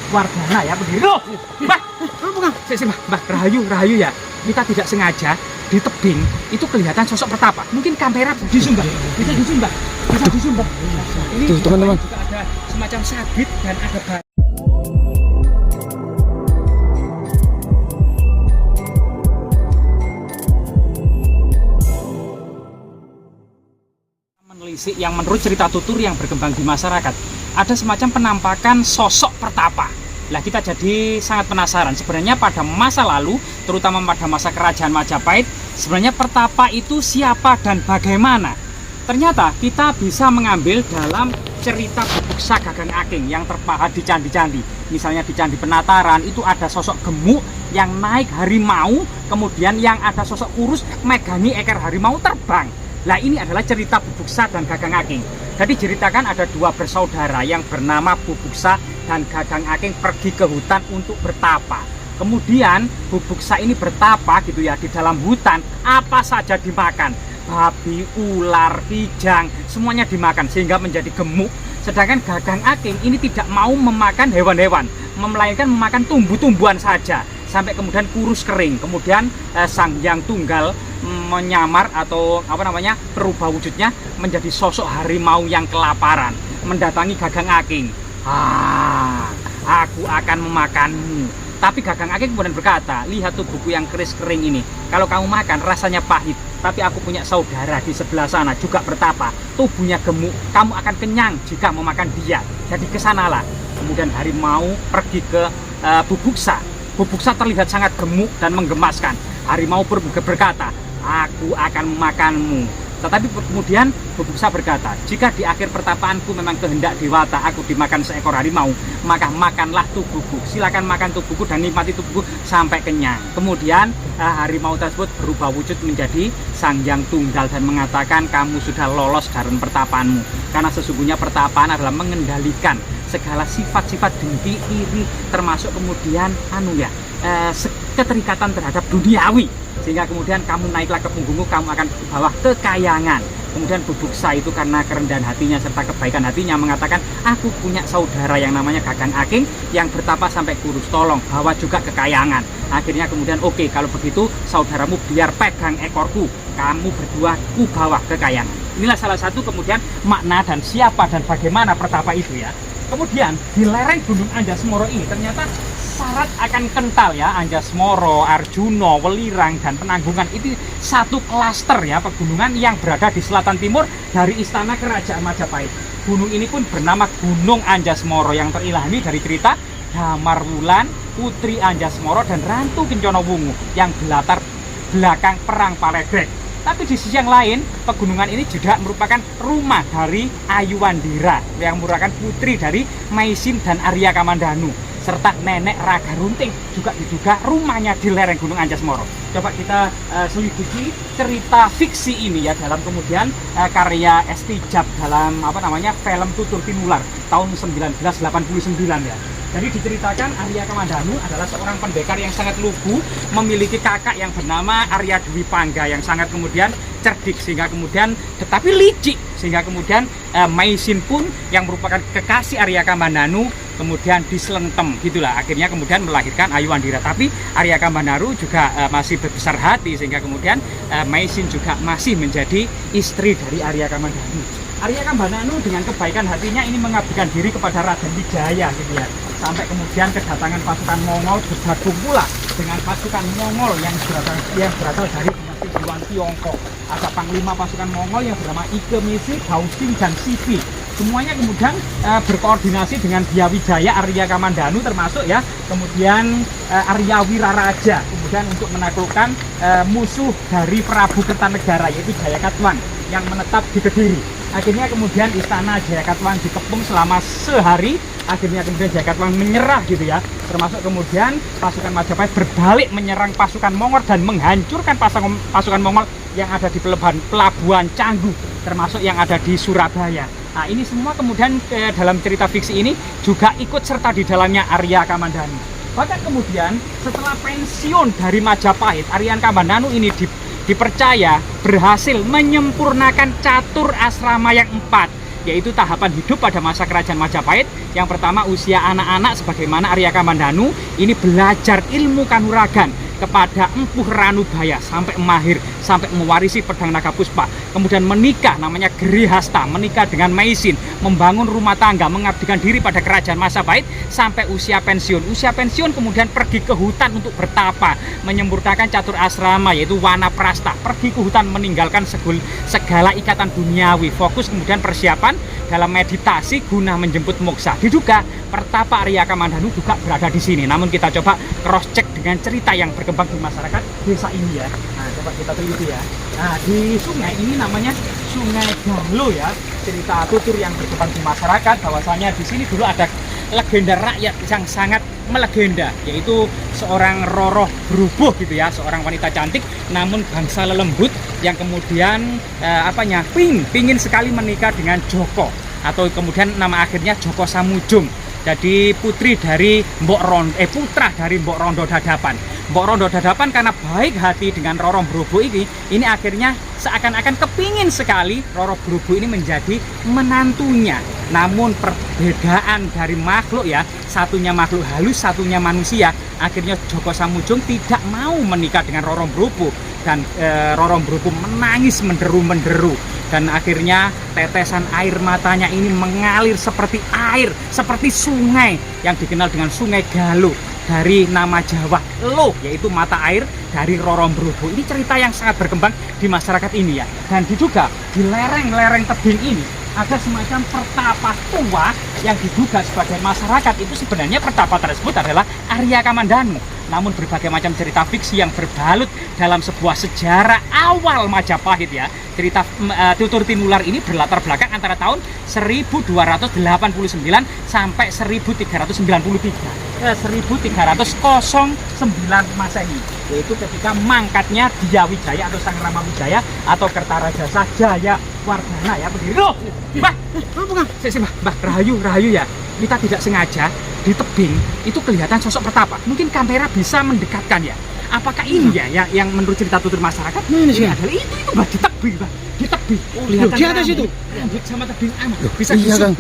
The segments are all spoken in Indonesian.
Wardana ya begini. Loh, Mbah, Mbah, rahayu ya. Kita tidak sengaja di tebing itu kelihatan sosok pertapa. Mungkin kamera di zoom, Mbah. Bisa di zoom, Mbah. Bisa di zoom, Mbah. Ini tuh teman-teman. Juga ada semacam sabit dan ada batu. Menelisik yang menurut cerita tutur yang berkembang di masyarakat, ada semacam penampakan sosok pertapa. Lah kita jadi sangat penasaran sebenarnya pada masa lalu, terutama pada masa kerajaan Majapahit, sebenarnya pertapa itu siapa dan bagaimana. Ternyata kita bisa mengambil dalam cerita Bubuksa Gagang Aking yang terpahat di candi-candi. Misalnya di Candi Penataran itu ada sosok gemuk yang naik harimau, kemudian yang ada sosok kurus megangi ekor harimau terbang. Nah ini adalah cerita Bubuksa dan Gagang Aking. Jadi ceritakan ada dua bersaudara yang bernama Bubuksa dan Gagang Aking pergi ke hutan untuk bertapa. Kemudian Bubuksa ini bertapa gitu ya di dalam hutan, apa saja dimakan. Babi, ular, kijang, semuanya dimakan sehingga menjadi gemuk. Sedangkan Gagang Aking ini tidak mau memakan hewan-hewan, melainkan memakan tumbuh-tumbuhan saja. Sampai kemudian kurus kering. Kemudian Sang Hyang Tunggal menyamar atau berubah wujudnya menjadi sosok harimau yang kelaparan, mendatangi Gagang Aking. Aku akan memakanmu. Tapi Gagang Aking kemudian berkata, lihat tuh buku yang keris kering ini, kalau kamu makan rasanya pahit. Tapi aku punya saudara di sebelah sana juga bertapa, tubuhnya gemuk, kamu akan kenyang jika memakan dia. Jadi kesanalah. Kemudian harimau pergi ke Bubuksa. Bubuksa terlihat sangat gemuk dan menggemaskan. Harimau berkata, aku akan memakanmu. Tetapi kemudian Bubuksa berkata, jika di akhir pertapaanku memang kehendak dewata aku dimakan seekor harimau, maka makanlah tubuhku. Silakan makan tubuhku dan nikmati tubuhku sampai kenyang. Kemudian harimau tersebut berubah wujud menjadi Sang Hyang Tunggal dan mengatakan, kamu sudah lolos dari pertapaanmu. Karena sesungguhnya pertapaan adalah mengendalikan segala sifat-sifat dengki, iri, termasuk kemudian keterikatan terhadap duniawi. Sehingga kemudian kamu naiklah ke punggungku, kamu akan bawa kekayangan. Kemudian Bubuksa itu karena kerendahan hatinya serta kebaikan hatinya mengatakan, aku punya saudara yang namanya Gagang Aking yang bertapa sampai kurus, tolong bawa juga kekayangan. Akhirnya kemudian oke, kalau begitu saudaramu biar pegang ekorku, kamu berdua ku bawa kekayangan. Inilah salah satu kemudian makna dan siapa dan bagaimana pertapa itu ya. Kemudian di lereng Gunung Anjasmara ini ternyata syarat akan kental ya. Anjasmara, Arjuna, Welirang, dan Penanggungan itu satu klaster ya pegunungan yang berada di selatan timur dari istana kerajaan Majapahit. Gunung ini pun bernama Gunung Anjasmara yang terilhami dari cerita Damarwulan, Putri Anjasmara dan Rantu Kencana Wungu yang berlatar belakang perang Paledrek. Tapi di sisi yang lain, pegunungan ini juga merupakan rumah dari Ayuwandira yang merupakan putri dari Maisin dan Arya Kamandanu, serta nenek Raga Runting juga diduga rumahnya di lereng Gunung Anjasmara. Coba kita selidiki cerita fiksi ini ya dalam kemudian karya Estijab dalam film Tutur Tinular tahun 1989 ya. Jadi diceritakan Arya Kamandanu adalah seorang pendekar yang sangat lugu, memiliki kakak yang bernama Arya Dwi Pangga yang sangat kemudian cerdik sehingga kemudian tetapi licik sehingga kemudian Maisin pun yang merupakan kekasih Arya Kamandanu kemudian diselentem gitulah, akhirnya kemudian melahirkan Ayuwandira. Tapi Arya Kamandanu juga masih berbesar hati sehingga kemudian Maisin juga masih menjadi istri dari Arya Kamandanu. Arya Kamandanu dengan kebaikan hatinya ini mengabdikan diri kepada Raden Wijaya gitu ya. Sampai kemudian kedatangan pasukan Mongol bergabung pula dengan pasukan Mongol yang berasal dari dinasti Yuan Tiongkok. Ada panglima pasukan Mongol yang bernama Ike Misi, Bausing, dan Sipi. Semuanya kemudian berkoordinasi dengan Dyawijaya Arya Kamandanu termasuk ya. Kemudian Arya Wiraraja kemudian untuk menaklukkan musuh dari Prabu Kertanegara yaitu Jayakatwang yang menetap di Kediri. Akhirnya kemudian istana Jayakatwang dikepung selama sehari. Akhirnya kemudian Jayakatwang menyerah gitu ya. Termasuk kemudian pasukan Majapahit berbalik menyerang pasukan Mongol dan menghancurkan pasukan Mongol yang ada di pelabuhan Canggu, termasuk yang ada di Surabaya. Nah ini semua kemudian dalam cerita fiksi ini juga ikut serta di dalamnya Arya Kamandanu. Bahkan kemudian setelah pensiun dari Majapahit, Arya Kamandanu ini dipercaya berhasil menyempurnakan catur asrama yang 4 yaitu tahapan hidup pada masa kerajaan Majapahit. Yang pertama usia anak-anak sebagaimana Arya Kamandanu ini belajar ilmu kanuragan kepada Empuh Ranubaya sampai mahir, sampai mewarisi pedang naga puspa. Kemudian menikah, namanya Gerihasta, menikah dengan Maisin, membangun rumah tangga, mengabdikan diri pada kerajaan Majapahit sampai usia pensiun. Usia pensiun kemudian pergi ke hutan untuk bertapa, menyempurnakan catur asrama yaitu Wanaprastha. Pergi ke hutan meninggalkan segala ikatan duniawi, fokus kemudian persiapan dalam meditasi guna menjemput moksa. Diduga pertapa Arya Kamandanu juga berada di sini. Namun kita coba cross check dengan cerita yang berkembang di masyarakat desa ini ya. Nah, coba kita teliti ya. Nah, di sungai ini namanya Sungai Galuh ya. Cerita tutur yang berkembang di masyarakat bahwasanya di sini dulu ada legenda rakyat yang sangat melegenda, yaitu seorang Roroh Brubuh gitu ya, seorang wanita cantik namun bangsa lelembut yang kemudian pingin sekali menikah dengan Joko, atau kemudian nama akhirnya Joko Samujung. Jadi putra dari Mbok Rondo Dadapan. Mbok Rondo Dadapan karena baik hati dengan Roroh Brubuh ini akhirnya seakan-akan kepingin sekali Roroh Brubuh ini menjadi menantunya. Namun perbedaan dari makhluk ya, satunya makhluk halus, satunya manusia. Akhirnya Joko Samujung tidak mau menikah dengan Roroh Brubuh, dan Roroh Brubuh menangis menderu-menderu. Dan akhirnya tetesan air matanya ini mengalir seperti air, seperti sungai yang dikenal dengan Sungai Galuh, dari nama Jawa Lo, yaitu mata air dari Roroh Brubuh. Ini cerita yang sangat berkembang di masyarakat ini ya. Dan diduga di lereng-lereng tebing ini ada semacam pertapa tua yang diduga sebagai masyarakat itu sebenarnya pertapa tersebut adalah Arya Kamandanu. Namun berbagai macam cerita fiksi yang berbalut dalam sebuah sejarah awal Majapahit ya. Cerita tutur tinular ini berlatar belakang antara tahun 1289 sampai 1393. 1309 Masehi, yaitu ketika mangkatnya Dia Wijaya atau Sang Rama Wijaya atau Kertarajasa Jaya Wardana ya, berdiri. Loh, Mbah, Mbah, rahayu ya. Kita tidak sengaja di tebing itu kelihatan sosok pertapa. Mungkin kamera bisa mendekatkan ya. Apakah ini ya yang menurut cerita tutur masyarakat? Ini adalah itu Mbah, di tebing, Mbah. Di tebing. Oh, lihat di atas itu. Rambut sama tebing amat. Bisa disumbang.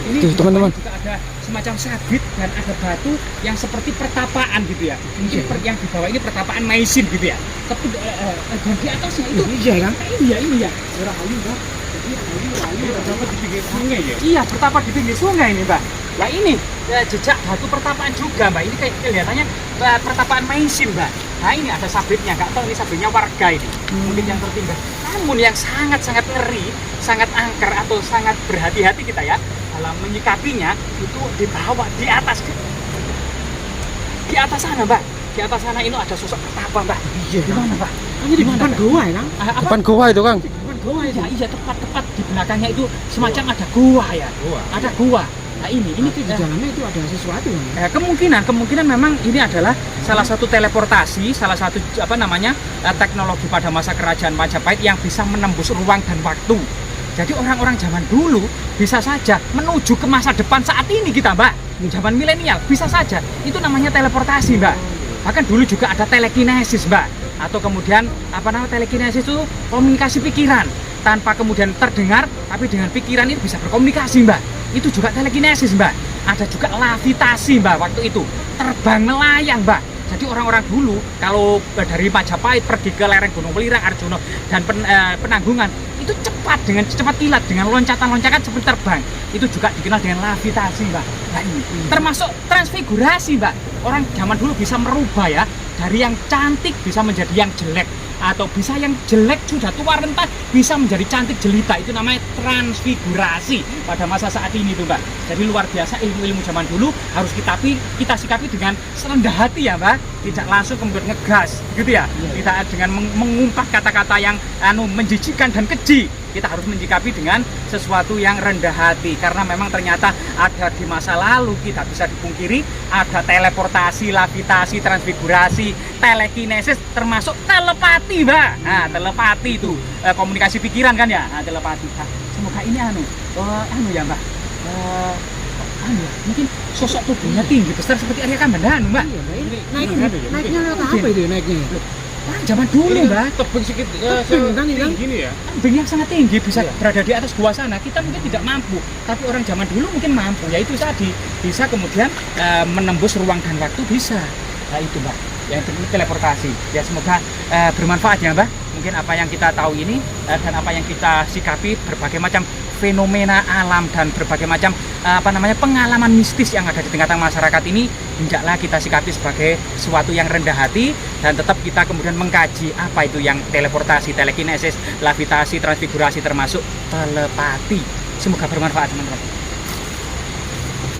Ini teman-teman juga ada semacam sabit dan ada batu yang seperti pertapaan gitu ya. Mungkin yang di bawah ini pertapaan Maisin gitu ya. Tapi dan di atasnya itu kan? Ini ya. Rahayu, Mbak. Rahayu pertapa di pinggir sungai ya. Iya, pertapa di pinggir sungai ini, Mbak. Nah ini jejak batu pertapaan juga, Mbak. Ini kayak kelihatannya pertapaan Maisin, Mbak. Nah ini ada sabitnya, nggak tahu ini sabitnya warga ini. Mungkin yang tertinggal. Namun yang sangat-sangat ngeri, sangat angker atau sangat berhati-hati kita ya dalam menyikapinya itu di bawah, di atas sana, Mbak. Di atas sana itu ada sosok pertapa, Mbak. Iya. Di mana, Mbak? Ini di depan goa ya, Kang? Depan goa itu, Kang. Depan goa ya. Iya, tepat di belakangnya itu semacam ada goa ya. Ada goa. Nah ini di dalamnya itu ada sesuatu ya? Kemungkinan memang ini adalah salah satu teleportasi, salah satu teknologi pada masa kerajaan Majapahit yang bisa menembus ruang dan waktu. Jadi orang-orang zaman dulu bisa saja menuju ke masa depan saat ini kita, Mbak. Zaman milenial bisa saja. Itu namanya teleportasi, Mbak. Bahkan dulu juga ada telekinesis, Mbak. Atau kemudian telekinesis itu komunikasi pikiran tanpa kemudian terdengar, tapi dengan pikiran itu bisa berkomunikasi, Mbak. Itu juga telekinesis, Mbak. Ada juga lavitasi, Mbak, waktu itu terbang melayang, Mbak. Jadi orang-orang dulu kalau dari Majapahit pergi ke lereng Gunung Welirang, Arjuna dan Penanggungan itu cepat, dengan cepat kilat, dengan loncatan-loncakan seperti terbang. Itu juga dikenal dengan lavitasi, Mbak. Nah, ini termasuk transfigurasi, Mbak. Orang zaman dulu bisa merubah ya, dari yang cantik bisa menjadi yang jelek, atau bisa yang jelek sudah tua renta bisa menjadi cantik jelita. Itu namanya transfigurasi pada masa saat ini tuh, Mbak. Jadi luar biasa ilmu-ilmu zaman dulu harus kita sikapi dengan serendah hati ya, Mbak. Tidak langsung kemudian ngegas gitu ya. Kita dengan mengumpat kata-kata yang menjijikan dan keji. Kita harus menyikapi dengan sesuatu yang rendah hati, karena memang ternyata ada di masa lalu, kita bisa dipungkiri, ada teleportasi, lavitasi, transfigurasi, telekinesis, termasuk telepati, Mbak. Nah, telepati itu komunikasi pikiran kan ya. Nah, telepati. Nah, semoga ini ya, Mbak. Mungkin sosok tubuhnya tinggi besar seperti Arya Kamandanu, Mbak. Naiknya lewat apa itu naiknya? Orang zaman dulu, Ini Mbak. tebing sedikit Kan ini kan? gini ya. Tebing yang sangat tinggi bisa Iya. berada di atas gua sana. Kita mungkin tidak mampu, tapi orang zaman dulu mungkin mampu. Yaitu tadi bisa kemudian menembus ruang dan waktu bisa. Nah itu, Mbak. Yang itu teleportasi. Ya semoga bermanfaat ya, Mbak. Mungkin apa yang kita tahu ini dan apa yang kita sikapi berbagai macam fenomena alam dan berbagai macam pengalaman mistis yang ada di tengah-tengah masyarakat ini hendaklah kita sikapi sebagai sesuatu yang rendah hati dan tetap kita kemudian mengkaji apa itu yang teleportasi, telekinesis, levitasi, transfigurasi termasuk telepati. Semoga bermanfaat teman-teman.